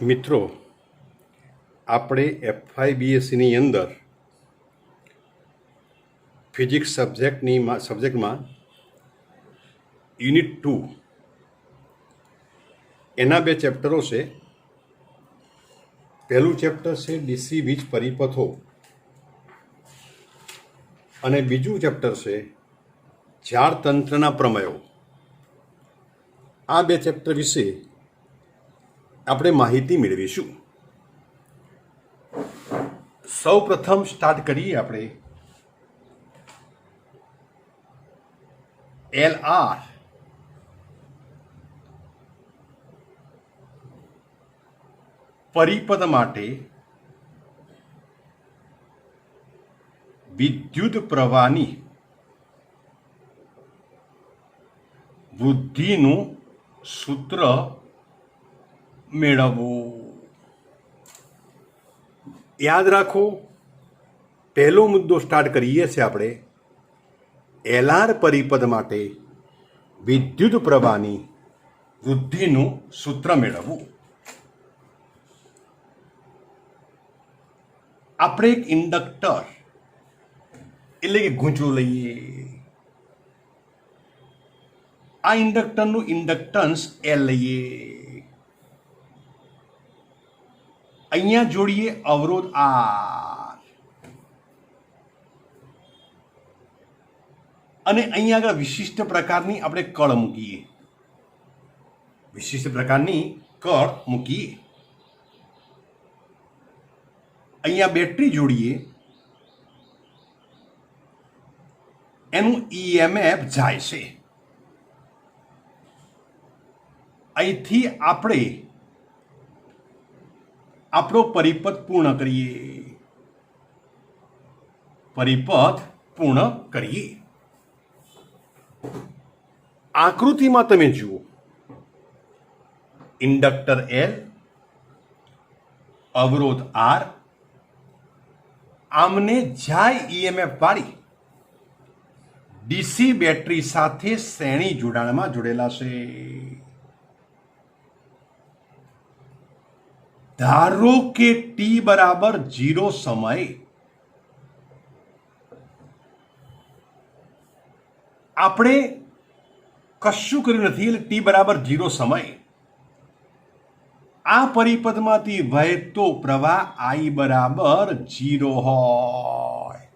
મિત્રો, આપણે FIBSCની અંદર ફિઝિક્સ સબ્જેક્ટમાં યુનિટ 2 એના બે ચેપ્ટરો છે. પહેલું ચેપ્ટર છે ડીસી વીજ પરિપથો અને બીજું ચેપ્ટર છે ઝાડતંત્રના પ્રમેયો. આ બે ચેપ્ટર વિશે આપણે માહિતી મેળવીશું. સૌ પ્રથમ સ્ટાર્ટ કરીએ આપણે LR પરિપથ માટે વિદ્યુત પ્રવાહની વૃદ્ધિનું સૂત્ર મેળવવું. યાદ રાખો, પહેલો મુદ્દો સ્ટાર્ટ કરીએ છીએ આપણે LR પરિપથ માટે વિદ્યુત પ્રવાહની વૃદ્ધિનું સૂત્ર મેળવવું. આપણે એક ઇન્ડક્ટર એટલે કે ગૂંચળું લઈએ. આ ઇન્ડક્ટરનું ઇન્ડક્ટન્સ L લઈએ. અહીંયા જોડીએ અવરોધ R અને અહીંયા આગળ વિશિષ્ટ પ્રકારની આપણે કળ મૂકીએ. અહીંયા બેટરી જોડીએ. એનું EMF જાય છે. અહીંથી આપણે આપણો પરિપથ પૂર્ણ કરીએ. આકૃતિમાં તમે જુઓ, ઇન્ડક્ટર L, અવરોધ R, આમને જાય EMF વાળી ડીસી બેટરી સાથે શ્રેણી જોડાણમાં જોડેલા છે. ધારો કે t=0 સમયે આપણે કશું કર્યું નથી, એટલે t=0 સમયે આ પરિપથમાંથી વહેતો પ્રવાહ I=0 હોય.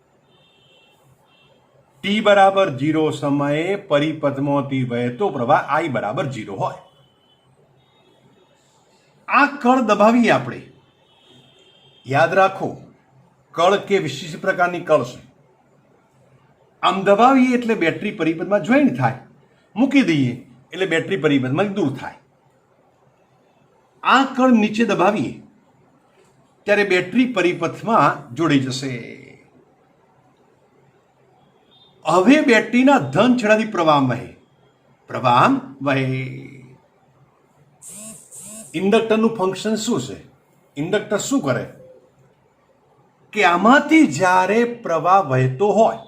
t=0 સમયે પરિપથમાંથી વહેતો પ્રવાહ I=0 હોય. આ કળ દબાવીએ આપણે. યાદ રાખો, કળ કે વિશિષ્ટ પ્રકારની કળ છે. આમ દબાવીએ એટલે બેટરી પરિપથમાં જોઈન થાય. મૂકી દઈએ એટલે બેટરી પરિપથમાંથી દૂર થાય. આ કળ નીચે દબાવીએ ત્યારે બેટરી પરિપથમાં જોડાઈ જશે. હવે બેટરીના ધન છેડાથી પ્રવાહ વહે. ઇન્ડક્ટરનું ફંક્શન શું છે? ઇન્ડક્ટર શું કરે કે આમાંથી જ્યારે પ્રવાહ વહેતો હોય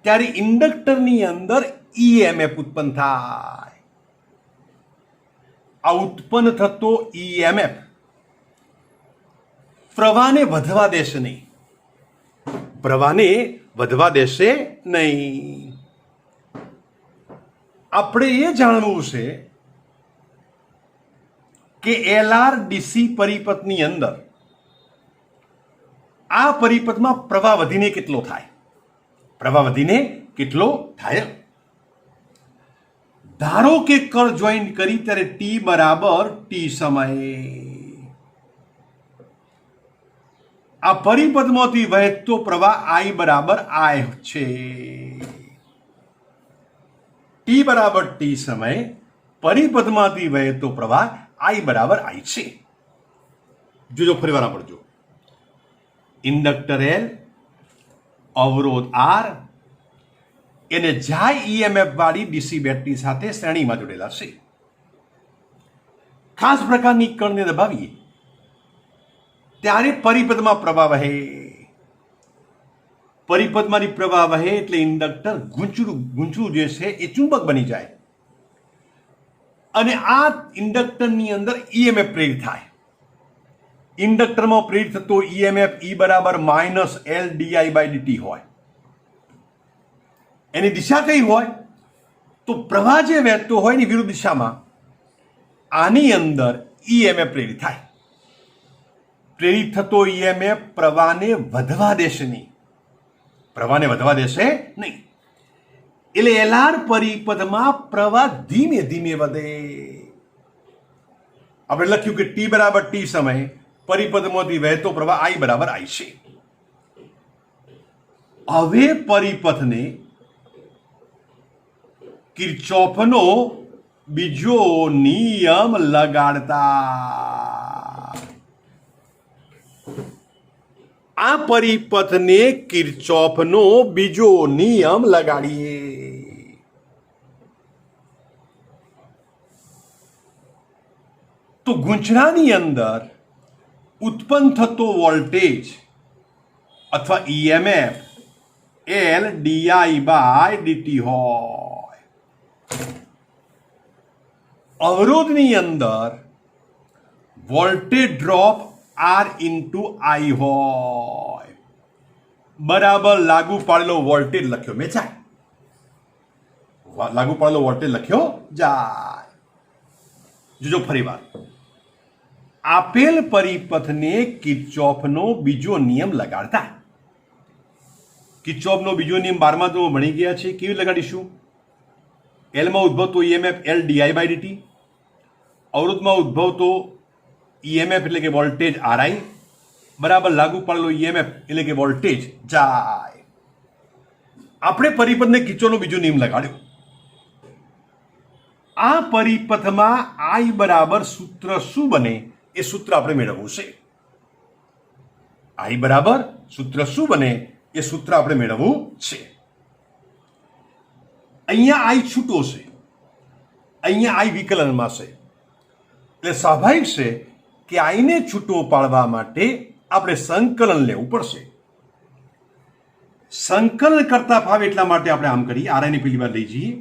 ત્યારે ઇન્ડક્ટરની અંદર EMF ઉત્પન્ન થાય. આ ઉત્પન્ન થતો EMF પ્રવાહને વધવા દેશે નહીં. આપણે એ જાણવું છે કે LR ડીસી પરિપથની અંદર આ પરિપથમાં પ્રવાહ વધીને કેટલો થાય. ધારો કે કળ જોઈન કરી ત્યારે t સમયે આ પરિપથમાંથી વહેતો પ્રવાહ I છે. t સમયે પરિપથમાંથી વહેતો પ્રવાહ I છે. જોજો, ફરીવાર સાંભળજો. ઇન્ડક્ટર L, અવરોધ R, એને જાય EMF વાળી ડીસી બેટરી સાથે શ્રેણીમાં જોડેલા છે. ખાસ પ્રકારની કળને દબાવીએ ત્યારે પરિપથમાં પ્રવાહ વહે. પરિપથમાંથી પ્રવાહ વહે એટલે ઇન્ડક્ટર ગૂંચળું જે છે એ ચુંબક બની જાય અને આ ઇન્ડક્ટરની અંદર ઈએમએફ પ્રેરિત થાય. ઇન્ડક્ટરમાં પ્રેરિત થતો ઈએમએફ ઈ બરાબર minus L DI by DT હોય. એની દિશા કઈ હોય? તો પ્રવાહ જે વહેતો હોય એની વિરુદ્ધ દિશામાં આની અંદર ઈએમએફ પ્રેરિત થાય. પ્રેરિત થતો ઈએમએફ પ્રવાહને વધવા દેશે નહીં. પ્રવાહને વધવા દેશે નહીં. એટલે એલઆર પરિપથમાં પ્રવાહ ધીમે ધીમે વધે. આપણે લખ્યું કે ટી બરાબર ટી સમયે પરિપથમાંથી વહેતો પ્રવાહ આઈ બરાબર આઈ છે. હવે પરિપથને કિર્ચોફનો બીજો નિયમ લગાડતા આ પરિપથને કિર્ચોફનો બીજો નિયમ લગાડીએ. તો ગૂંચળાની અંદર ઉત્પન્ન થતો વોલ્ટેજ અથવા EMF L DI by DT હોય. અવરોધની અંદર voltage drop R into I હોય. બરાબર લાગુ પાડેલો વોલ્ટેજ લખ્યો મેં જાય. લાગુ પાડેલો વોલ્ટેજ લખ્યો જાય. જોજો ફરી વાર. આપેલ પરિપથને કિર્ચોફનો બીજો નિયમ લગાડતા. કિર્ચોફનો બીજો નિયમ 12મા ધોરણમાં ભણી ગયા છે. કેવી લગાડીશું? એલમાં ઉદ્ભવતો EMF L DI by DT, અવરોધમાં ઉદ્ભવતો ઈએમએફ એટલે કે વોલ્ટેજ આરઆઈ બરાબર લાગુ પાડેલો ઈએમએફ એટલે કે વોલ્ટેજ જાય. આપણે પરિપથને કિર્ચોફનો બીજો નિયમ લગાડ્યો. આ પરિપથમાં આઈ બરાબર સૂત્ર શું બને એ સૂત્ર આપણે મેળવવું છે. આઈ બરાબર સૂત્ર શું બને એ સૂત્ર આપણે મેળવવું છે. અહીંયા આઈ છૂટો છે, અહીંયા આઈ વિકલનમાં છે. એટલે સ્વાભાવિક છે કે આઈને છૂટો પાડવા માટે આપણે સંકલન લેવું પડશે. સંકલન કરતા ફાવે એટલા માટે આપણે આમ કરીએ. આરઆઈને પેલી વાર લઈ જઈએ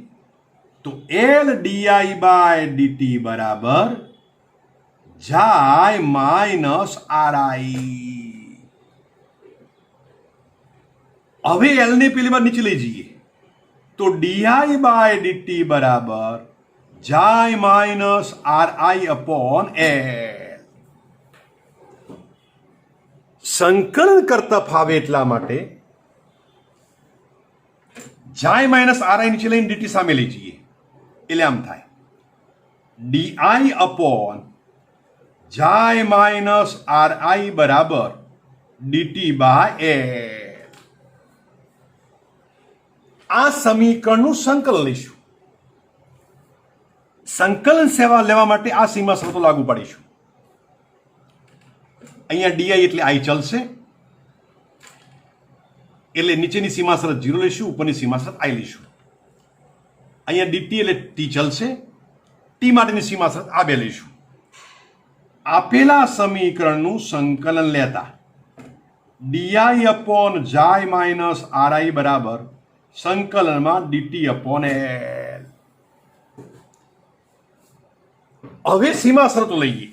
તો એલ ડીઆઈ બાય ડીટી બરાબર જાય માઇનસ આરઆઈ. હવે એલ ને પેલી વાર નીચે લઈ જઈએ તો ડીઆઈ બાય ડીટી બરાબર જાય માઇનસ આરઆઈ અપોન એલ. સંકલન કરતા ફાવે એટલા માટે જાય માઇનસ આરઆઈ નીચે લઈને ડીટી સામે લઈ જઈએ. એટલે આમ થાય ડીઆઈ અપોન જાય માઇનસ આરઆઈ બરાબર ડીટી બાય એલ. આ સમીકરણનું સંકલન લઈશું. સંકલન સેવા લેવા માટે આ સીમા શરતો લાગુ પાડીશું. અહીંયા ડીઆઈ એટલે આઈ ચાલશે, એટલે નીચેની સીમા શરત 0 લઈશું, ઉપરની સીમા શરત આઈ લઈશું. અહીંયા ડીટી એટલે ટી ચાલશે, ટી માટેની સીમા શરત આ બે લઈશું. આપેલા સમીકરણનું સંકલન લેતા ડીઆઈ અપોન જાય માઇનસ આરઆઈ બરાબર સંકલનમાં ડીટી અપોન એલ. હવે સીમા શરતો લઈએ.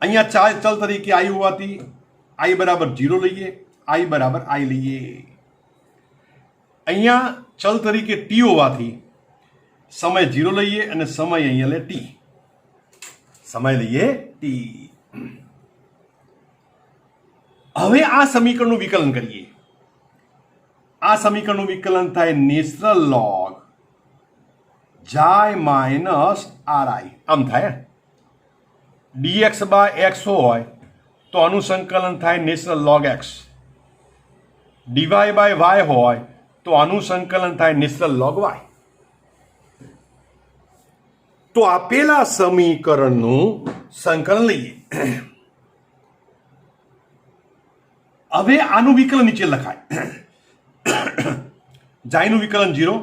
અહીંયા ચાર ચલ તરીકે આઈ હોવાથી આઈ બરાબર 0 લઈએ, આઈ બરાબર આઈ લઈએ. અહીંયા ચલ તરીકે ટી હોવાથી સમય 0 લઈએ અને સમય અહીંયા લે ટી. સમય લઈએ ટી. હવે આ સમીકરણનું વિકલન કરીએ. આ સમીકરણનું વિકલન થાય નેચરલ લોગ જાય માઇનસ આરઆઈ. આમ થાય. ડીએક્સ બાય એક્સ હોય તો આનું સંકલન થાય natural log x. D y by y હોય તો આનું સંકલન થાય નેચરલ લોગ વાય. તો આપેલા સમીકરણનું સંકલન લઈએ. હવે આનું વિકલન નીચે લખાય. જાયનું વિકલન 0,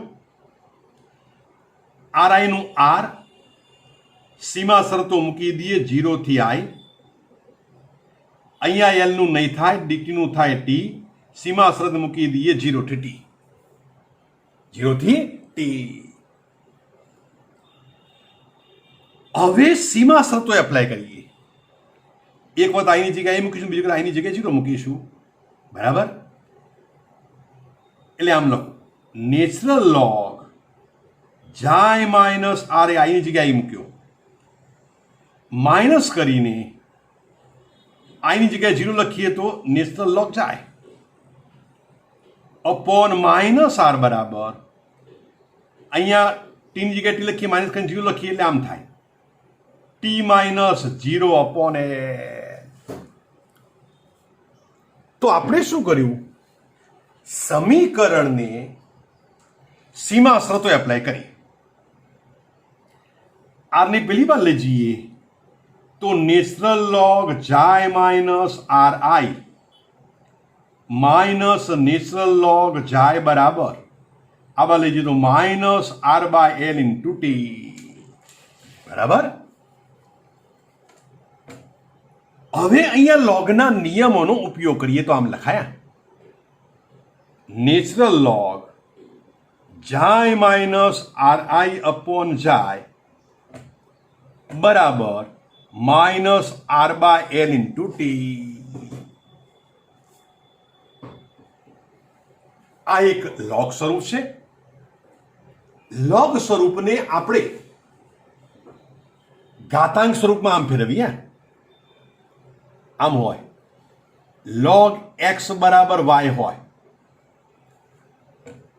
આરઆઈ નું આર, સીમા શરતો મૂકી દઈએ 0 થી આઈ. અહીંયા એલ નું નહીં થાય, ડીટી નું થાય ટી. સીમા શરત મૂકી દઈએ 0 થી ટી. 0 થી ટી. હવે સીમા શરતો એપ્લાય કરીએ. એક વખત આઈની જગ્યાએ મૂકીશું, બીજી વખત આઈની જગ્યાએ 0 મૂકીશું. બરાબર? એટલે આમ લખો, નેચરલ લોગ જાય માઇનસ આર એ આઈની જગ્યાએ મૂક્યો, માઇનસ કરીને આઈની જગ્યાએ 0 લખીએ તો નેચરલ લોગ જાય અપોન માઇનસ આર બરાબર, અહીંયા ટીની જગ્યાએ ટી લખીએ, માઇનસ કરીને 0 લખીએ એટલે આમ થાય ટી માઇનસ 0 અપોન એ. તો આપણે શું કર્યું? સમીકરણને સીમા શરતો એપ્લાય કરી. આરની પેલી બાર લઈ જઈએ તો નેચરલ લોગ જાય minus R I minus natural log જાય બરાબર આવા લઈ જઈએ તો minus R by L into t. બરાબર? હવે અહીંયા લોગના નિયમોનો ઉપયોગ કરીએ તો આમ લખાયા, નેચરલ લોગ જાય માઇનસ આર આઈ અપોન જાય બરાબર minus R by L into t. આ એક લોગ સ્વરૂપ છે. લોગ સ્વરૂપને આપણે ઘાતાંક સ્વરૂપમાં આમ ફેરવીએ, આમ હોય લોગ એક્સ બરાબર વાય હોય,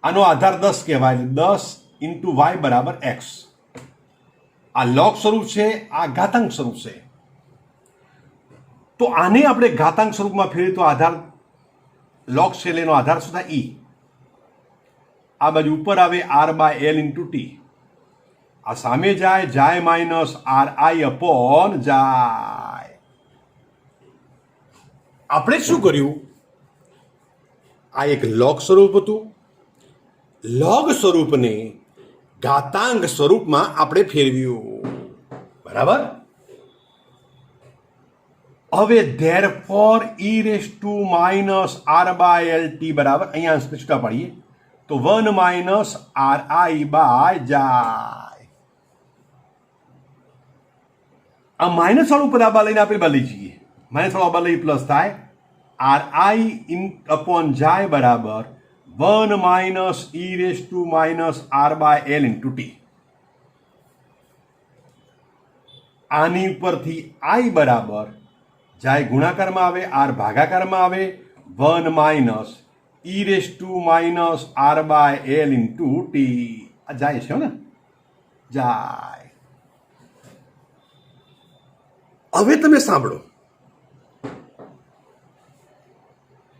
આનો આધાર 10 કહેવાય, 10 ઇન્ટુ વાય બરાબર એક્સ. આ લોગ સ્વરૂપ છે, આ ઘાતાંક સ્વરૂપ છે. તો આને આપણે ઘાતાંક સ્વરૂપમાં ફેરવીએ તો આધાર લોગ છે, એનો આધાર શું થાય? ઈ. આ બાજુ ઉપર આવે R by L into t, આ સામે જાય, જાય માઇનસ આર આઈ અપોન જાય. આપણે શું કર્યું? આ એક લોગ સ્વરૂપ હતું. લોગ સ્વરૂપને ઘાતાંક સ્વરૂપમાં આપણે ફેરવ્યું. બરાબર? હવે therefore e raise to minus R by L t બરાબર, અહીંયા અંશને છૂટા પાડીએ તો 1 માઇનસ આર આઈ બાય જાય. આ માઇનસ વાળું પદ આ લઈને આપણે બદલી જઈએ, માઇનસ વાળું બદલી પ્લસ થાય આર આઈ ઇન અપોન જાય બરાબર 1 minus e raise to minus R by L into t. આની ઉપરથી આઈ બરાબર જાય ગુણાકારમાં આવે, આર ભાગાકારમાં આવે, 1 minus e raise to minus R by L into t. આ જાય છે ને, જાય. હવે તમે સાંભળો,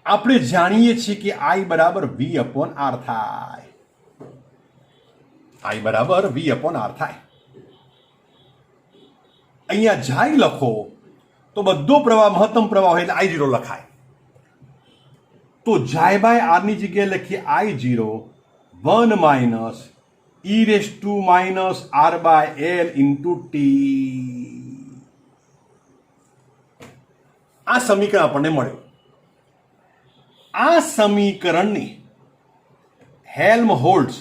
આપણે જાણીએ છીએ કે આઈ બરાબર વી અપોન આર થાય. આઈ બરાબર વી અપોન આર થાય. અહીંયા જાય લખો તો બધો પ્રવાહ મહત્તમ પ્રવાહ હોય એટલે આઈ 0 લખાય. તો જાય બાય આરની જગ્યાએ લખીએ I 0 1 minus e raise to minus R by L into t. આ સમીકરણ આપણને મળ્યું. આ સમીકરણને હેલ્મહોલ્ટ્ઝ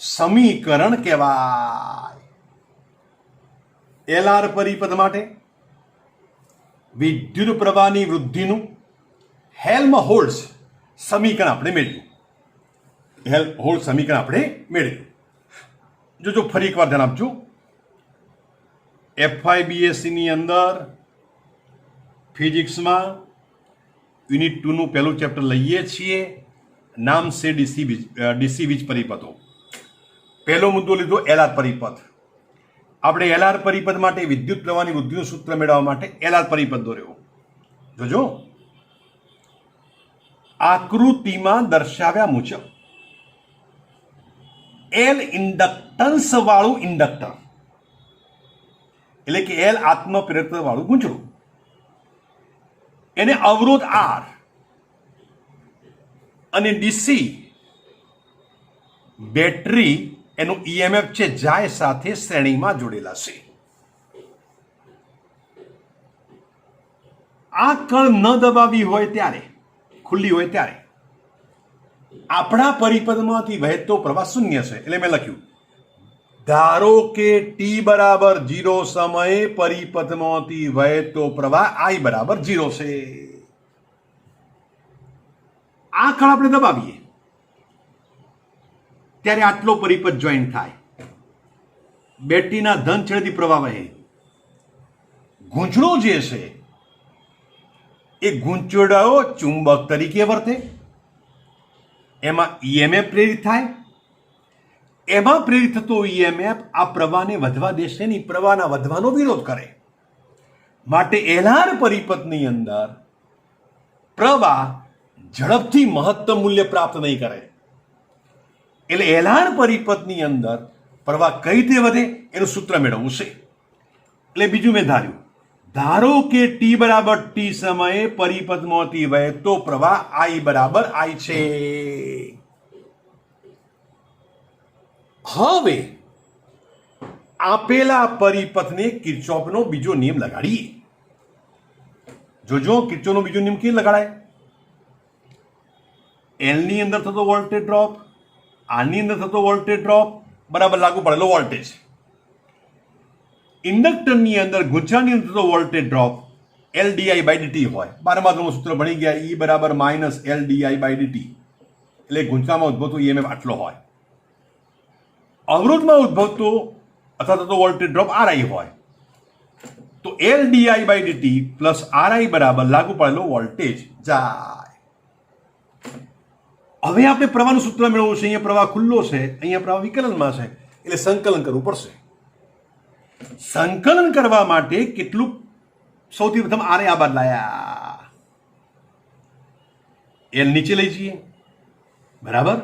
સમીકરણ કહેવાય. એલઆર પરિપદ માટે વિદ્યુત પ્રવાહની વૃદ્ધિનું હેલ્મહોલ્ટ્ઝ સમીકરણ આપણે મેળવ્યું. હેલ્મહોલ્ટ્ઝ સમીકરણ આપણે મેળવ્યું. જો ફરી એકવાર ધ્યાન આપજો, FIBSCની અંદર ફિઝિક્સમાં યુનિટ 2 નું પહેલું ચેપ્ટર લઈએ છીએ, નામ છે ડીસી વીજ પરિપથો. પહેલો મુદ્દો લીધો એલઆર પરિપથ. આપણે એલઆર પરિપથ માટે વિદ્યુત પ્રવાહની વૃદ્ધિનું સૂત્ર મેળવવા માટે એલઆર પરિપથ દોર્યો. જોજો, આકૃતિમાં દર્શાવ્યા મુજબ એલ ઇન્ડક્ટન્સ વાળું ઇન્ડક્ટર, એટલે કે એલ આત્મપ્રેરકતા વાળું ગૂંચળું, એને અવરોધ આર અને ડીસી બેટરી એનું ઈએમએફ છે જાય સાથે શ્રેણીમાં જોડેલા છે. આ કણ ન દબાવી હોય ત્યારે, ખુલ્લી હોય ત્યારે આપણા પરિપથમાંથી વહેતો પ્રવાહ શૂન્ય છે. એટલે મેં લખ્યું ધારો કે ટી બરાબર 0 સમયે પરિપથમાંથી વહેતો પ્રવાહ I બરાબર 0 છે. આ કળ આપણે દબાવીએ ત્યારે આટલો પરિપથ જોઈન્ટ થાય. બેટરીના ધન છેડેથી પ્રવાહ વહે. ગૂંચળો જે છે એ ગૂંચળો ચુંબક તરીકે વર્તે. એમાં EMF પ્રેરિત થાય. એમાં પ્રેરિત થતો EMF આ પ્રવાહને વધવા દેશે નહીં, પ્રવાહના વધવાનો વિરોધ કરે. માટે એલઆર પરિપથની અંદર પ્રવાહ ઝડપથી મહત્તમ મૂલ્ય પ્રાપ્ત નહીં કરે. એટલે એલઆર પરિપથની અંદર પ્રવાહ કઈ રીતે વધે એનું સૂત્ર મેળવવું છે. એટલે બીજું મેં ધારો કે ટી બરાબર ટી સમયે પરિપથમાંથી વહેતો પ્રવાહ I બરાબર I છે. હવે આપેલા પરિપથને કિર્ચોફનો બીજો નિયમ લગાડીએ. જોજો કિર્ચોફનો બીજો નિયમ કેવી લગાડાય. L ની અંદર થતો વોલ્ટેજ ડ્રોપ, R ની અંદર થતો વોલ્ટેજ ડ્રોપ બરાબર લાગુ પડેલો વોલ્ટેજ. ઇન્ડક્ટરની અંદર ગૂંચળાની અંદર થતો વોલ્ટેજ ડ્રોપ LdI/dt હોય. 12મા ધોરણનું સૂત્ર ભણી ગયા, E બરાબર -LdI/dt. એટલે ગૂંચળામાં ઉદ્ભવતો EMF આટલો હોય. અવરોધમાં ઉદ્ભવતો અથવા તો વોલ્ટેજ ડ્રોપ RI હોય તો LdI/dt પ્લસ RI બરાબર લાગુ પડેલો વોલ્ટેજ જાય. હવે આપણે પ્રવાહનું સૂત્ર મેળવવું છે. અહીંયા પ્રવાહ ખુલ્લો છે, અહીંયા પ્રવાહ વિકલનમાં છે, એટલે સંકલન કરવું પડશે. સંકલન કરવા માટે કેટલું સૌથી પ્રથમ RI આ બાદ લાયા, L નીચે લઈ જઈએ બરાબર.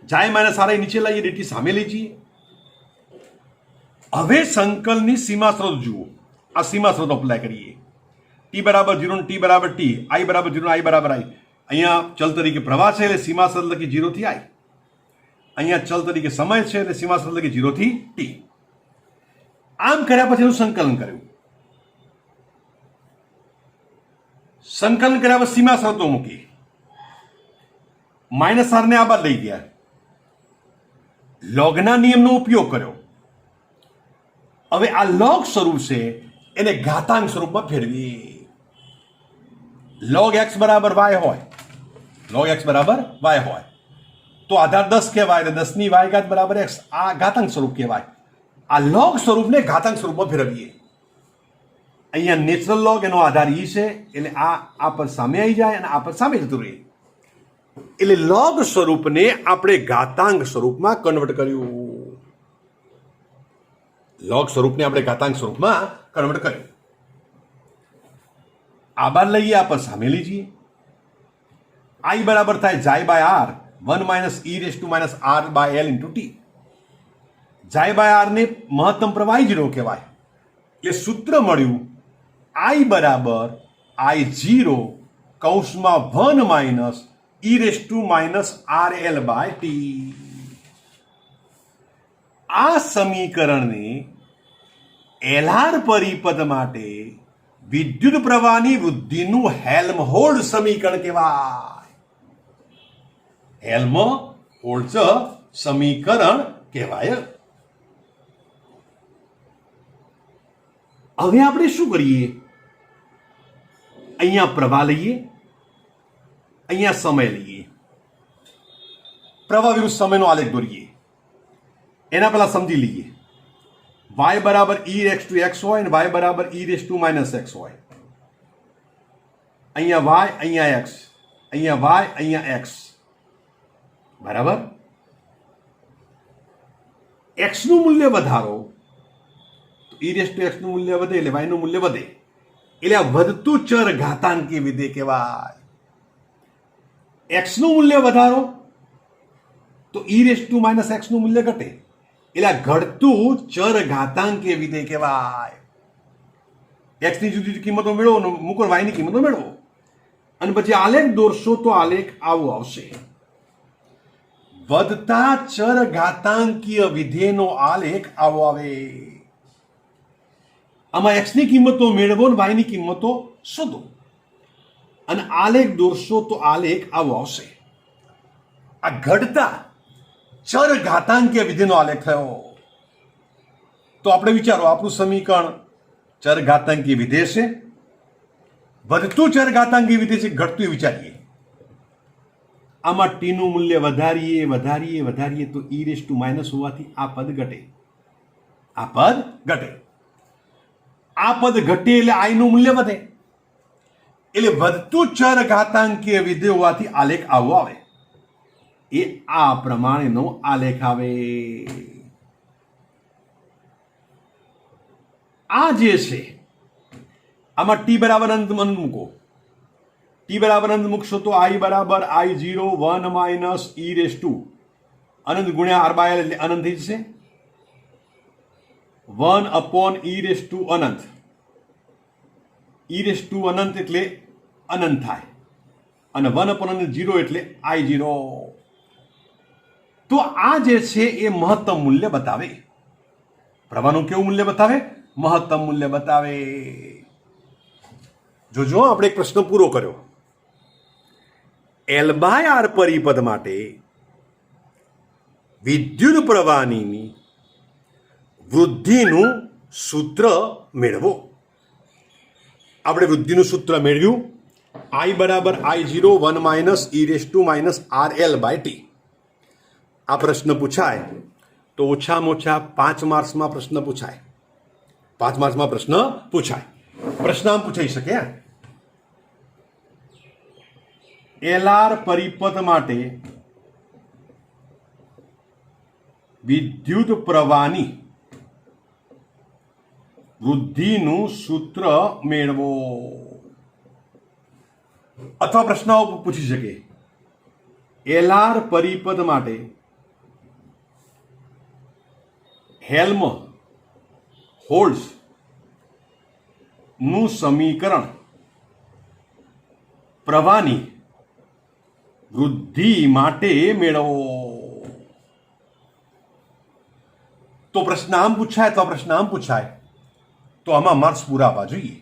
જાય માઇનસ RI નીચે લાવીએ, dt સામે લઈ જઈએ. હવે સંકલનની સીમા શરત જુઓ. આ સીમા શરત અપ્લાય કરીએ. t બરાબર 0 t બરાબર t, I બરાબર 0 I બરાબર I. અહીંયા ચલ તરીકે પ્રવાહ છે એટલે સીમા શરત લખી 0 થી I. અહીંયા ચલ તરીકે સમય છે એટલે સીમા શરત લખી 0 થી t. આમ કર્યા પછી સંકલન કર્યું. સંકલન કર્યા પછી સીમા શરતો મૂકી. માઇનસ R ને આ બાદ લઈ ગયા. લોગના નિયમનો ઉપયોગ કર્યો. હવે આ લોગ સ્વરૂપ છે એને ઘાતાંક સ્વરૂપમાં ફેરવી. log x બરાબર y હોય, log x બરાબર y હોય તો આધાર 10 કહેવાય એટલે 10 ની y ઘાત બરાબર x. આ ઘાતાંક સ્વરૂપ કહેવાય. આ લોગ સ્વરૂપને ઘાતાંક સ્વરૂપમાં ફેરવીએ. અહીંયા નેચરલ લોગ એનો આધાર e છે એટલે આ પર સામે આવી જાય અને આ પર સામે જતું રહે. એટલે લોગ સ્વરૂપને આપણે ઘાતાંક સ્વરૂપમાં કન્વર્ટ કર્યું. લોગ સ્વરૂપને આપણે ઘાતાંક સ્વરૂપમાં કન્વર્ટ કર્યું. આ બાર લઈએ, આ પર સામે લીજીએ. I બરાબર થાય જાય by R 1 - e - R/L × t. જાય બાય R ને મહત્તમ પ્રવાહ I0 કહેવાય. એટલે સૂત્ર મળ્યું I બરાબર I0 કૌંસમાં 1 - e RL/t. આ સમીકરણને એલઆર પરિપથ માટે વિદ્યુત પ્રવાહની વૃદ્ધિનું હેલ્મહોલ્ટ્ઝ સમીકરણ કહેવાય. હેલ્મહોલ્ટ્ઝ સમીકરણ કહેવાય. હવે આપણે શું કરીએ? અહીંયા પ્રવાહ લઈએ, અહીંયા સમય લઈએ. પ્રવાહ વિરુદ્ધ સમયનો આલેખ દોરીએ. એના પહેલા સમજી લઈએ. y બરાબર e⁻x હોય અને y બરાબર e⁻x હોય. અહીંયા y, અહીંયા x, અહીંયા y, અહીંયા x બરાબર. x નું મૂલ્ય વધારો તો e⁻x નું મૂલ્ય વધે એટલે y નું મૂલ્ય વધે. એટલે આ વધતું ચર ઘાતાંકી વિધેય કહેવાય. x નું મૂલ્ય વધારો તો e⁻x નું મૂલ્ય ઘટે. એટલે આ ઘટતું ચર ઘાતાંકીય વિધેય કહેવાય. x ની જુદી જુદી કિંમતો મેળવો, મૂકો y ની કિંમતો મેળવો અને પછી આલેખ દોરશો તો આલેખ આવો આવશે. વધતા ચર ઘાતાંકીય વિધેયનો આલેખ આવો આવે. આમાં x ની કિંમતો મેળવો અને y ની કિંમતો શોધો અને આલેખ દોરશો તો આલેખ આવો આવશે. આ ઘટતા ચર ઘાતાંકીય વિધેયનો આલેખ થયો. તો આપણે વિચારો, આપણું સમીકરણ ચર ઘાતાંકીય વિધેય છે, વધતું ચર ઘાતાંકીય વિધેય છે, ઘટતું વિચારીએ. આમાં ટીનું મૂલ્ય વધારીએ વધારીએ વધારીએ તો e હોવાથી આ પદ ઘટે. આ પદ ઘટે. આ પદ ઘટે એટલે આઈ નું મૂલ્ય વધે. એટલે વધતું ચર ઘાતાંકીય વિધેય હોવાથી આલેખ આવો આવે. એ આ પ્રમાણેનો આલેખ આવે. આ જે છે આમાં ટી બરાબર અનંત મૂકો. ટી બરાબર અનંત મૂકશો તો i બરાબર I0 1 માઇનસ e અનંત ગુણ્યા r બાય l એટલે અનંત થઈ જશે. 1 અપોન e અનંત. e અનંત એટલે અનંત થાય અને 1 અપોન અનંત 0 એટલે I0. તો આ જે છે એ મહત્તમ મૂલ્ય બતાવે. પ્રવાહનું કેવું મૂલ્ય બતાવે? મહત્તમ મૂલ્ય બતાવે. જોજો, આપણે એક પ્રશ્ન પૂરો કર્યો. L/R પરિપદ માટે વિદ્યુત પ્રવાહની વૃદ્ધિનું સૂત્ર મેળવો. આપણે વૃદ્ધિનું સૂત્ર મેળવ્યું. I બરાબર I0 1 minus e RL by t. આ પ્રશ્ન પૂછાય તો ઓછામાં ઓછા 5 માર્ક્સમાં પ્રશ્ન પૂછાય. 5 માર્ક્સમાં પ્રશ્ન પૂછાય. પ્રશ્ન આમ પૂછાઈ શકે. LR પરિપથ માટે વિદ્યુત પ્રવાહની વૃદ્ધિનું સૂત્ર મેળવો. અથવા પ્રશ્ન પૂછી શકે, LR પરિપથ માટે હેલ્મહોલ્ટ્ઝ નું સમીકરણ પ્રવાહની વૃદ્ધિ માટે મેળવો. તો પ્રશ્ન આમ પૂછાય તો પ્રશ્ન આમ પૂછાય તો આમાં માર્ક્સ પુરાવા જોઈએ.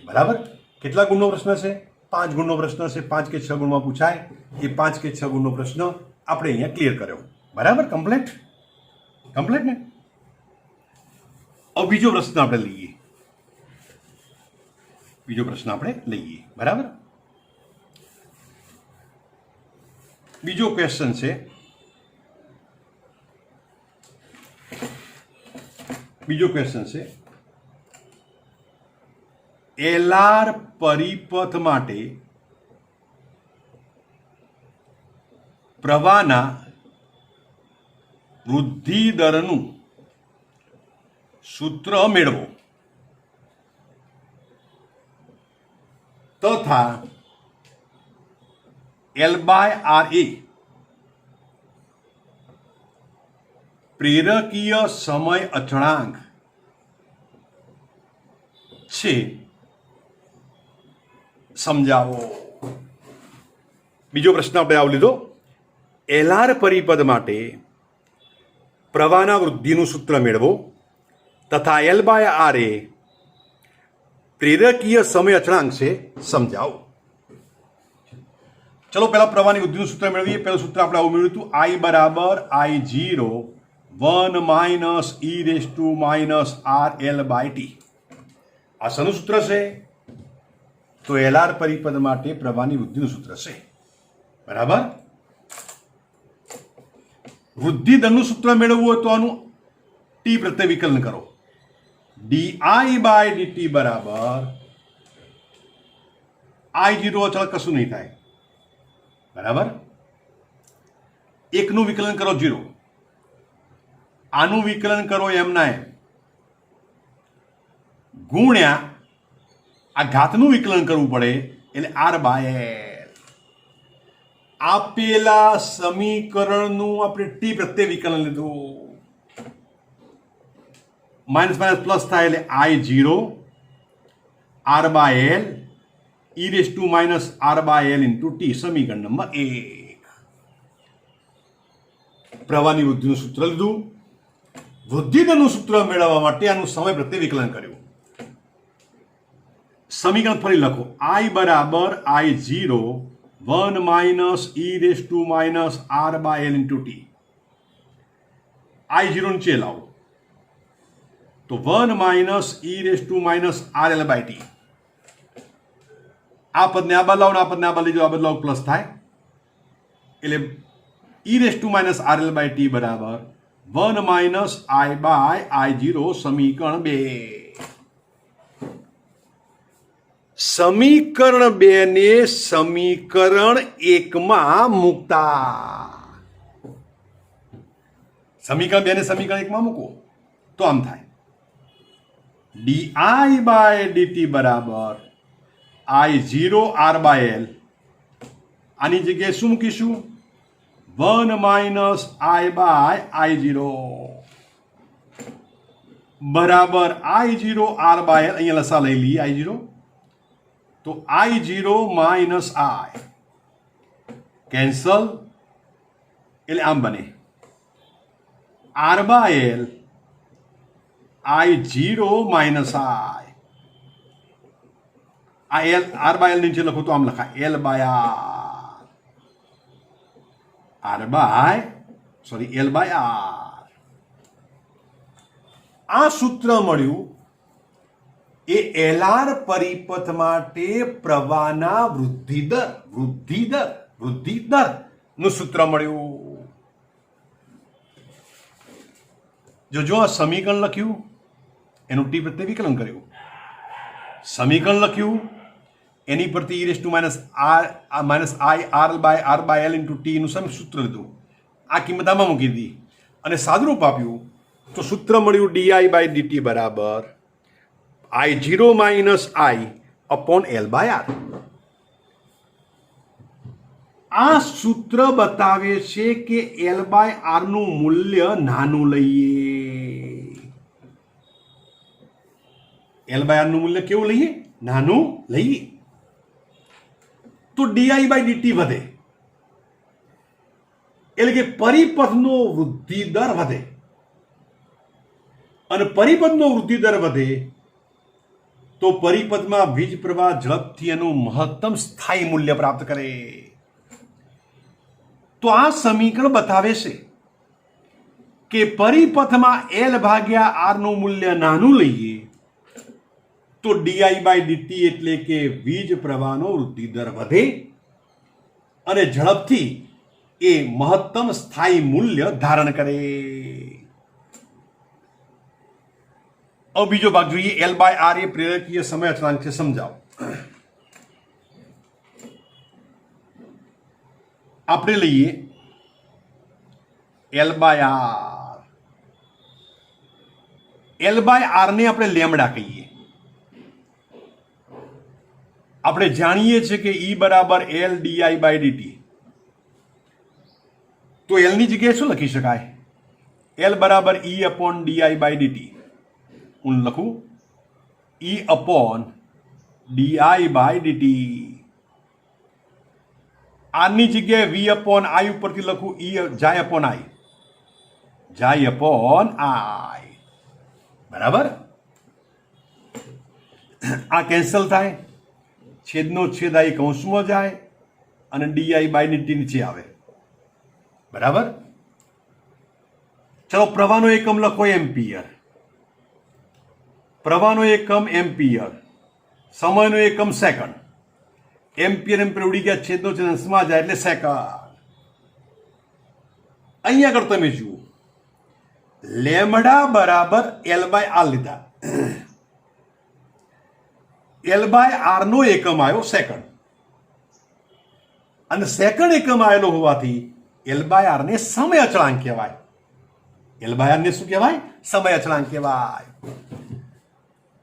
બરાબર. કેટલા ગુણનો પ્રશ્ન છે? 5 ગુણનો પ્રશ્ન છે. 5 કે 6 ગુણમાં પૂછાય. એ 5 કે 6 ગુણનો પ્રશ્ન આપણે અહીંયા ક્લિયર કર્યો. બરાબર. કમ્પ્લીટ ને? હવે બીજો પ્રશ્ન આપણે લઈએ. બરાબર. બીજો ક્વેશ્ચન છે, LR પરિપથ માટે પ્રવાહના વૃદ્ધિ દરનું સૂત્ર મેળવો તથા L/RA પ્રેરકીય સમય અચળાંક છે, સમજાવો. બીજો પ્રશ્ન આપણે આવ લીધો. LR પરિપદ માટે પ્રવાહના વૃદ્ધિનું સૂત્ર મેળવો તથા L/RA પ્રેરકીય સમય અચળાંક છે, સમજાવો. ચલો પહેલા પ્રવાહની વૃદ્ધિનું સૂત્ર મેળવીએ. પહેલું સૂત્ર આપણે આવું મેળવ્યું હતું, I બરાબર I0 1 minus e RL by t. આ શેનું સૂત્ર છે? તો LR પરિપદ માટે પ્રવાહની વૃદ્ધિનું સૂત્ર છે. બરાબર. વૃદ્ધિ દરનું સૂત્ર મેળવવું હોય તો આનું ટી પ્રત્યે વિકલન કરો. di બાય dt બરાબર I0 અચળ કશું નહીં થાય. બરાબર. 1 નું વિકલન કરો 0, આનું વિકલન કરો એમના એમ, ગુણ્યા આ ઘાતનું વિકલન કરવું પડે એટલે R બાય L. આપેલા સમીકરણનું આપણે ટી પ્રત્યે વિકલન લીધું. માઇનસ માઇનસ પ્લસ થાય એટલે I0 R by L e R by L into t. સમીકરણ નંબર 1. પ્રવાહની વૃદ્ધિનું સૂત્ર લીધું. વૃદ્ધિ દરનું સૂત્ર મેળવવા માટે આનું સમય પ્રત્યે વિકલન કર્યું. સમીકરણ ફરી લખો. I બરાબર I0 1 minus e raise to minus R by L into t. I0 નીચે લાવો તો 1 minus e raise to minus R L by t. આ પદને આ બાજુ લાવો ને આ પદને આ બાજુ લઈ જાઓ, આ બાજુ લાવો પ્લસ થાય એટલે e raise to minus R L by t બરાબર 1 માઇનસ આઈ બાય I0 સમીકરણ 2. સમીકરણ 2 ને સમીકરણ 1 માં મૂકતા, સમીકરણ 2 ને સમીકરણ 1 માં મૂકો તો આમ થાય ડીઆઈ બાય ડીટી બરાબર I0 આર બાય એલ. આની જગ્યાએ શું મૂકીશું? 1 માઇનસ આઈ બાય I0 બરાબર I0 આર બાય એલ. અહીંયા લસા લઈ લઈએ I0 તો I0 માઇનસ આઈ કેન્સલ એટલે આમ બને R by L I0 minus I. આ એલ આર બાય એલ નીચે લખો તો આમ લખાય L by R by L by R. આ સૂત્ર મળ્યું એ એલઆર પરિપથ માટે પ્રવાહના વૃદ્ધિ દર નું સૂત્ર મળ્યું. જો આ સમીકરણ લખ્યું એનું ટી પ્રત્યે વિકલન કર્યું, સમીકરણ લખ્યું એની પરથી e raise to minus I R by L into t નું સૂત્ર લીધું, આ કિંમત આમાં મૂકી દીધી અને સાદુરૂપ આપ્યું તો સૂત્ર મળ્યું ડીઆઈ બાય ડીટી બરાબર I0 minus I upon L by R. આ સૂત્ર બતાવે છે કે એલ બાય આર નું મૂલ્ય નાનું લઈએ. એલ બાય આર નું મૂલ્ય કેવું લઈએ? નાનું લઈએ તો ડીઆઈ બાય ડીટી વધે, એટલે કે પરિપથનો વૃદ્ધિ દર વધે અને પરિપથનો વૃદ્ધિ દર વધે તો પરિપથમાં વીજ પ્રવાહ ઝડપથી એનું મહત્તમ સ્થાયી મૂલ્ય પ્રાપ્ત કરે. તો આ સમીકરણ બતાવે છે કે પરિપથમાં એલ ભાગ્યા આર નું મૂલ્ય નાનું લઈએ તો ડીઆઈ બાય ડીટી એટલે કે વીજ પ્રવાહનો વૃદ્ધિ દર વધે અને ઝડપથી એ મહત્તમ સ્થાયી મૂલ્ય ધારણ કરે. अब बीजो भाग જોઈએ એલ બાય આર એ પ્રેરકીય સમય અચળાંક છે. સમજાવો. આપણે લઈએ L by R. L by R ને આપણે લેમડા કહીએ. આપણે જાણીએ છીએ કે ઈ બરાબર એલ ડીઆઈ બાય ડીટી. તો એલ ની જગ્યાએ શું લખી શકાય? એલ બરાબર ઈ અપોન ડીઆઈ બાય ડીટી. હું લખું ઈ અપોન ડીઆઈ બાય ડીટી. આરની જગ્યાએ વી અપોન આઈ ઉપરથી લખું ઈ જાય અપોન આઈ, જાય અપોન આઈ. બરાબર. આ કેન્સલ થાય, છેદનો છેદ આઈ કૌંસમાં જાય અને ડીઆઈ બાય ડીટી નીચે આવે. બરાબર. ચલો પ્રવાહનો એકમ લખો એમ્પિયર. પ્રવાહનો એકમ એમ્પિયર, સમયનો એકમ સેકન્ડ. એમ્પિયર ઉડી ગયા, છેદનો છેદ અંશમાં જાય એટલે સેકન્ડ. અહીંયા આગળ તમે જુઓ લેમડા બરાબર એલ બાય આર લીધા. એલ બાય આર નો એકમ આવ્યો સેકન્ડ અને સેકન્ડ એકમ આવેલો હોવાથી એલ બાય આર ને સમય અચળાંક કહેવાય. એલ બાય આર ને શું કહેવાય? સમય અચળાંક કહેવાય.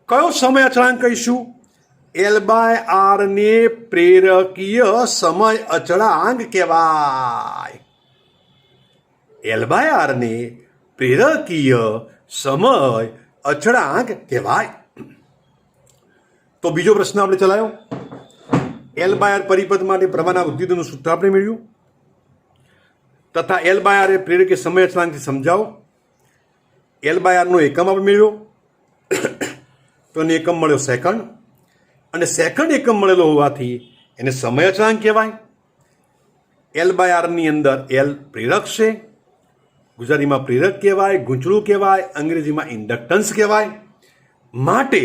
કયો સમય અચળાંક કહીશું? એલ બાય આર ને પ્રેરકીય સમય અચળાંક કહેવાય. એલ બાય આર ને પ્રેરકીય સમય અચળાંક કહેવાય. તો બીજો પ્રશ્ન આપણે ચલાવ્યો. એલ બાય આર પરિપથ માટે પ્રવાહના વૃદ્ધિનું સૂત્ર આપણે મેળવ્યું તથા એલ બાય આર એ પ્રેરકીય સમય અચળાંકથી સમજાવો. એલ બાય આર નો એકમ આપણે મેળવ્યો તો એને એકમ મળ્યો સેકન્ડ અને સેકન્ડ એકમ મળેલો હોવાથી એને સમય અચળાંક કહેવાય. L/R ની અંદર L પ્રેરક છે, ગુજરાતીમાં પ્રેરક કહેવાય, ગૂંચળું કહેવાય, અંગ્રેજીમાં ઇન્ડક્ટન્સ કહેવાય. માટે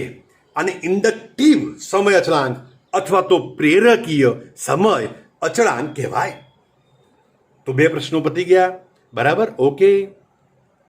આને ઇન્ડક્ટિવ સમય અચળાંક અથવા તો પ્રેરકીય સમય અચળાંક કહેવાય. તો 2 પ્રશ્નો પતી ગયા. બરાબર, ઓકે.